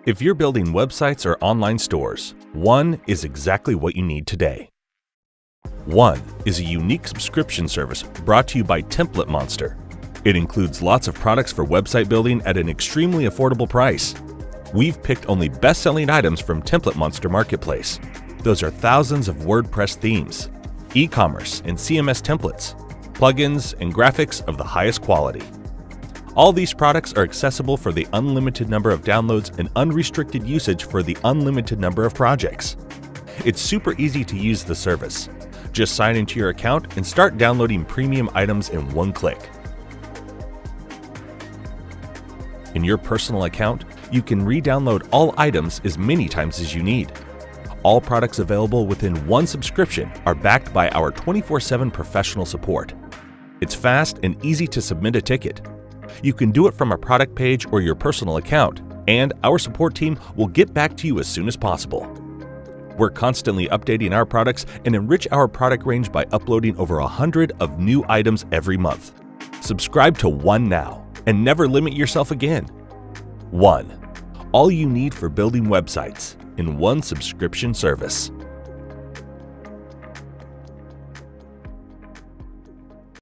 If you're building websites or online stores, One is exactly what you need today. One is a unique subscription service brought to you by TemplateMonster. It includes lots of products for website building at an extremely affordable price. We've picked only best-selling items from TemplateMonster Marketplace. Those are thousands of WordPress themes, e-commerce and CMS templates, plugins, and graphics of the highest quality. All these products are accessible for the unlimited number of downloads and unrestricted usage for the unlimited number of projects. It's super easy to use the service. Just sign into your account and start downloading premium items in one click. In your personal account, you can re-download all items as many times as you need. All products available within one subscription are backed by our 24/7 professional support. It's fast and easy to submit a ticket. You can do it from a product page or your personal account, and our support team will get back to you as soon as possible. We're constantly updating our products and enrich our product range by uploading over 100 of new items every month. Subscribe to One now and never limit yourself again. One, all you need for building websites in one subscription service.